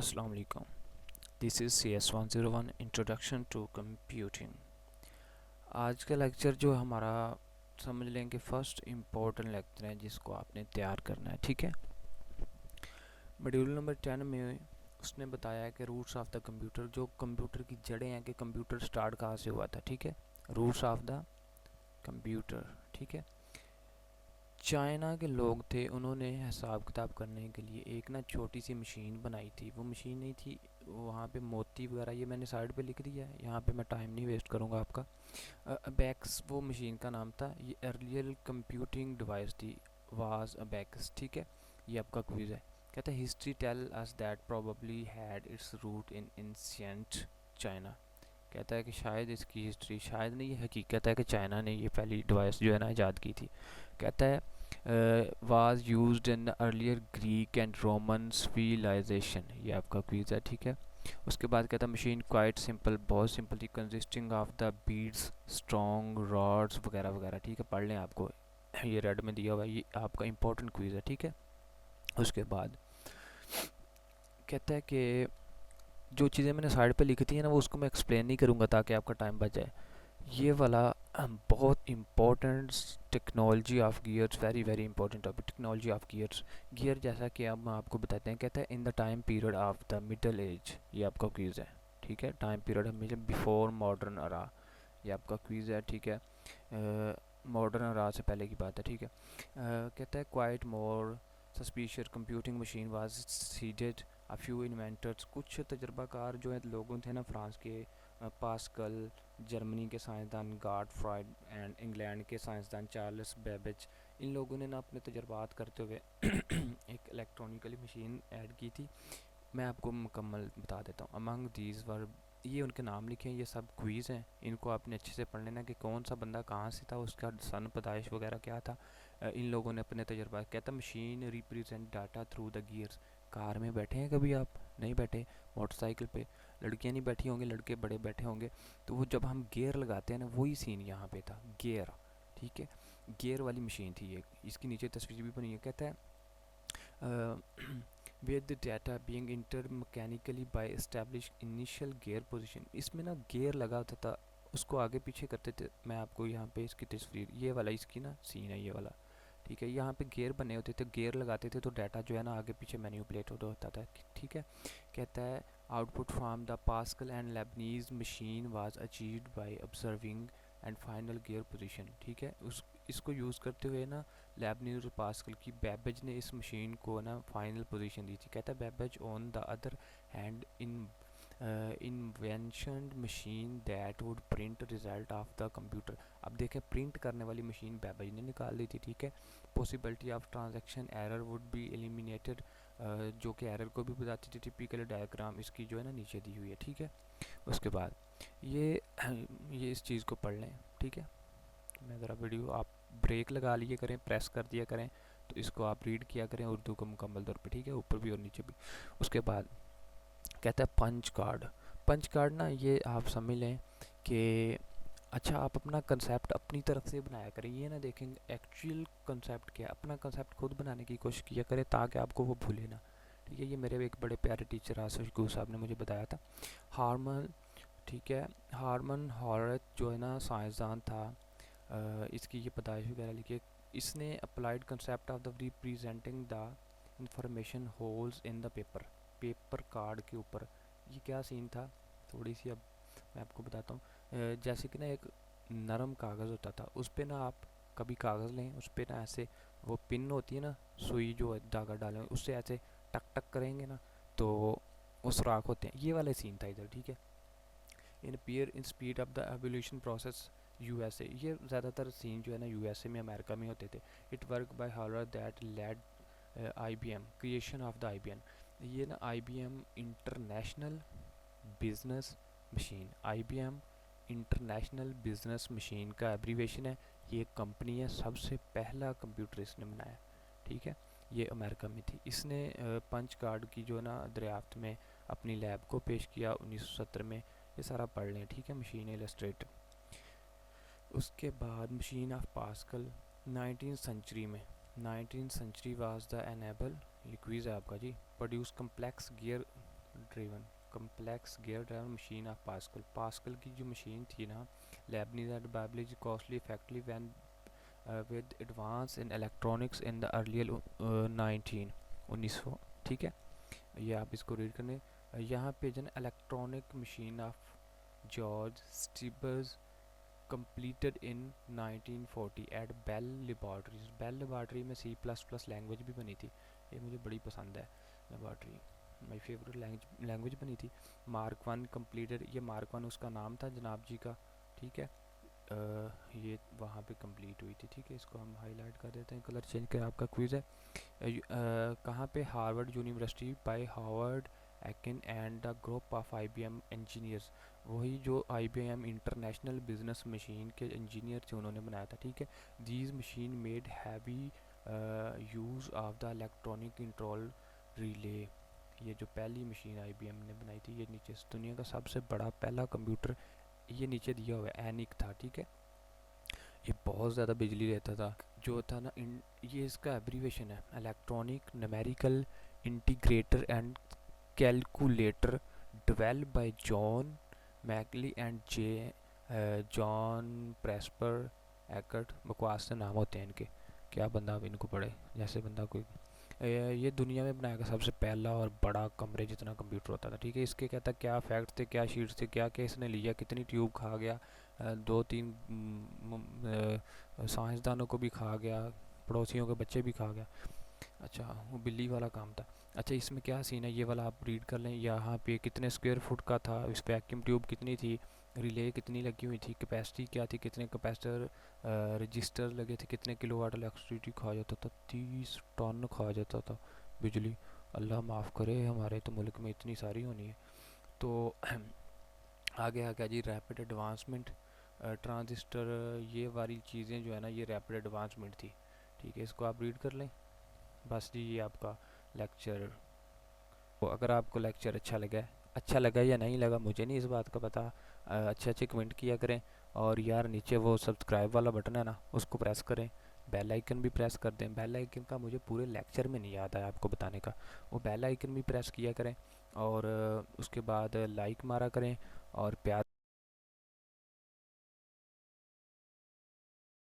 अस्सलाम वालेकुम। This is CS101 introduction to computing. आज का लेक्चर जो हमारा समझ लें कि फर्स्ट इम्पोर्टेंट लेक्चर है जिसको आपने तैयार करना है। ठीक है, मॉड्यूल नंबर 10 में उसने बताया है कि रूट्स ऑफ द कंप्यूटर, जो कंप्यूटर की जड़ें हैं कि कंप्यूटर स्टार्ट कहाँ से हुआ था। ठीक है, रूट्स ऑफ द कंप्यूटर। ठीक है, चाइना के लोग थे, उन्होंने हिसाब किताब करने के लिए एक ना छोटी सी मशीन बनाई थी। वो मशीन नहीं थी, वहाँ पे मोती वगैरह, ये मैंने साइड पे लिख दिया है, यहाँ पे मैं टाइम नहीं वेस्ट करूँगा आपका। अबैक्स वो मशीन का नाम था। ये अर्लियर कंप्यूटिंग डिवाइस थी, वाज अबैक्स। ठीक है, ये आपका क्विज है। कहता है history tell us that probably had its root in ancient China. कहता है कि शायद इसकी हिस्ट्री, शायद नहीं, ये हकीकत है कि चाइना ने ये पहली डिवाइस जो है ना ईजाद की थी। कहता है was used in earlier Greek and Roman civilisation. ये आपका क्विज है। ठीक है, उसके बाद कहता है मशीन क्वाइट सिंपल, बहुत सिंपल थी, consisting of the beads strong rods वगैरह वगैरह। ठीक है, पढ़ लें, आपको ये रेड में दिया हुआ है, ये आपका इंपॉर्टेंट क्विज है। ठीक है, उसके बाद कहता है कि जो चीज़ें मैंने साइड पे लिखी थी है ना, वो उसको मैं एक्सप्लेन नहीं करूँगा ताकि आपका टाइम बच जाए। ये वाला बहुत important, technology of gears, very very important topic, technology of gears. Gear जैसा कि अब हम आपको बताते हैं, कहता है in the time period of the middle age. ये आपका क्विज है। ठीक है, टाइम पीरियड हमेशा बिफोर मॉडर्न अरा, ये आपका क्विज है। ठीक है, मॉडर्न अरा से पहले की बात है। ठीक है, कहता है quite more suspicious computing machine was seeded a few inventors. कुछ तजर्बाकार जो है लोगों थे ना, फ्रांस के पास्कल, जर्मनी के साइंसदान गार्ड फ्राइड एंड इंग्लैंड के साइंसदान चार्ल्स बेबेज, इन लोगों ने ना अपने तजर्बात करते हुए एक इलेक्ट्रॉनिकली मशीन ऐड की थी। मैं आपको मुकम्मल बता देता हूँ। अमंग दीज वर, ये उनके नाम लिखे हैं, ये सब क्वीज़ हैं, इनको आपने अच्छे से पढ़ लेना कि कौन सा बंदा कहाँ से था, उसका सन पैदाइश वगैरह क्या था। इन लोगों ने अपने तजर्बा, कहता machine represent data through the gears. Car में बैठे हैं कभी आप? नहीं बैठे। मोटरसाइकिल पे लड़कियां नहीं बैठी होंगी, लड़के बड़े बैठे होंगे। तो वो जब हम गियर लगाते हैं ना, वही सीन यहाँ पे था, गियर। ठीक है, गियर वाली मशीन थी ये, इसकी नीचे तस्वीर भी बनी है। कहता है with the data being entered mechanically by established initial gear position। इसमें ना गियर लगा होता था, उसको आगे पीछे करते थे। मैं आपको यहाँ पे इसकी तस्वीर, ये वाला इसकी ना सीन है, ये वाला। ठीक है, यहाँ पे गियर बने होते थे, गियर लगाते थे तो डाटा जो है ना आगे पीछे मैनिपुलेट होता था। ठीक है, कहता है output from the pascal and Lebanese machine was achieved by observing and final gear position. ठीक है, उस इसको यूज़ करते हुए ना लेबनीज और पास्कल की, बेबेज ने इस मशीन को ना फाइनल पोजीशन दी थी। कहता है Babbage on the other hand in invention machine that would print result of the computer. अब देखें, प्रिंट करने वाली मशीन बेबेज ने निकाल दी थी। ठीक है, possibility of transaction error would be eliminated, जो कि एरर को भी बताती थी। टिपिकल डायग्राम इसकी जो है ना नीचे दी हुई है। ठीक है, उसके बाद ये ये इस चीज़ को पढ़ लें। ठीक है, मैं ज़रा वीडियो, आप ब्रेक लगा लिए करें, प्रेस कर दिया करें, तो इसको आप रीड किया करें उर्दू को मुकम्मल तौर पे। ठीक है, ऊपर भी और नीचे भी। उसके बाद कहता है पंच कार्ड। पंच कार्ड ना, ये आप समझ लें कि अच्छा, आप अपना कंसेप्ट अपनी तरफ से बनाया करें। ये ना देखेंगे एक्चुअल कंसेप्ट क्या है, अपना कंसेप्ट खुद बनाने की कोशिश किया करें ताकि आपको वो भूले ना। ठीक है, ये मेरे एक बड़े प्यारे टीचर आशीष गुरु साहब ने मुझे बताया था। हार्मन, ठीक है, हार्मन हॉरेट जो है ना साइंसदान था, इसकी ये पैदाइश वगैरह लिखी है। इसने applied concept of the representing the information holes in the paper, paper card के ऊपर। ये क्या सीन था, थोड़ी सी अब मैं आपको बताता हूँ। जैसे कि ना एक नरम कागज़ होता था, उस पर ना आप कभी कागज़ लें, उस पर ना ऐसे वो पिन होती है ना, सुई जो धागा डाले उससे ऐसे टक टक करेंगे ना, तो वो सुराख होते हैं। ये वाला सीन था इधर। ठीक है, in peer in speed of the evolution process USA. ये ज़्यादातर सीन जो है ना यूएसए में, अमेरिका में होते थे। It work by harder that led IBM creation of the IBM. ये ना IBM international business machine, IBM international business machine का एब्रीवेशन है। ये एक कंपनी है, सबसे पहला कंप्यूटर इसने बनाया। ठीक है, ये अमेरिका में थी। इसने पंच कार्ड की जो ना दरियाफ्त में अपनी लैब को पेश किया 1970 में। ये सारा पढ़ लें। ठीक है, मशीन इलस्ट्रेट। उसके बाद machine of pascal 19th century में, 19th century was the enable, ये क्विज़ है आपका जी, produce complex gear driven complex gear driven machine of Pascal. Pascal की जो मशीन थी ना, Leibniz and Babbage costly effectively when with advance in electronics in the earlier 1900, ठीक है। ये आप इसको रीड करने, यहाँ पे जन electronic machine of George Stibitz completed in 1940 at Bell Laboratories. Bell Laboratory में C++ लैंग्वेज भी बनी थी, ये मुझे बड़ी पसंद है। लेबॉर्ट्री माई फेवरेट लैंग्वेज बनी थी। मार्क वन कम्प्लीटेड, ये मार्क वन उसका नाम था जनाब जी का, ठीक है। ये वहाँ पे कंप्लीट हुई थी, ठीक है। इसको हम हाईलाइट कर देते हैं, कलर चेंज कर। आपका क्विज़ है कहाँ पे, Harvard university bye Harvard Eakin and the group of IBM engineers. वही जो IBM इंटरनेशनल बिजनेस मशीन के इंजीनियर थे, उन्होंने बनाया था, ठीक है। These machine made heavy use of the electronic control relay. ये जो पहली मशीन IBM ने बनाई थी, ये नीचे दुनिया का सबसे बड़ा पहला कंप्यूटर, ये नीचे दिया हुआ है, एनिक था, ठीक है। ये बहुत ज़्यादा बिजली लेता था, जो था ना ये इसका एब्रीवेशन है, electronic numerical integrator and calculator developed by John Mauchly and John Presper Eckert. बकवास से नाम होते हैं इनके, क्या बंदा अब इनको पढ़े, जैसे बंदा कोई। ये दुनिया में बनाया गया सबसे पहला और बड़ा कमरे जितना कंप्यूटर होता था, ठीक है। इसके कहता क्या फैक्ट थे, क्या शीट्स थे, क्या क्या इसने लिया, कितनी ट्यूब खा गया, दो तीन साइंसदानों को भी खा गया, पड़ोसियों के बच्चे भी खा गया। अच्छा, वो बिल्ली वाला काम था। अच्छा, इसमें क्या सीन है ये वाला आप रीड कर लें। यहाँ पे कितने स्क्वायर फुट का था, इस पर वैक्यूम ट्यूब कितनी थी, रिले कितनी लगी हुई थी, कैपेसिटी क्या थी, कितने कैपेसिटर रजिस्टर लगे थे, कितने किलोवाट इलेक्ट्रिसिटी खा जाता था, 30 टन खा जाता था बिजली। अल्लाह माफ़ करे, हमारे तो मुल्क में इतनी सारी होनी है। तो आगे आ गया जी रैपिड एडवांसमेंट, ट्रांजिस्टर, ये वाली चीज़ें जो है ना, ये रैपिड एडवांसमेंट थी, ठीक है। इसको आप रीड कर लें। बस जी, ये आपका लेक्चर। तो अगर आपको लेक्चर अच्छा लगा या नहीं लगा मुझे नहीं इस बात का पता, अच्छे अच्छे कमेंट किया करें। और यार नीचे वो सब्सक्राइब वाला बटन है ना, उसको प्रेस करें, बेल आइकन भी प्रेस कर दें। बेल आइकन का मुझे पूरे लेक्चर में नहीं याद है आपको बताने का, वो बेल आइकन भी प्रेस किया करें। और उसके बाद लाइक मारा करें और प्यार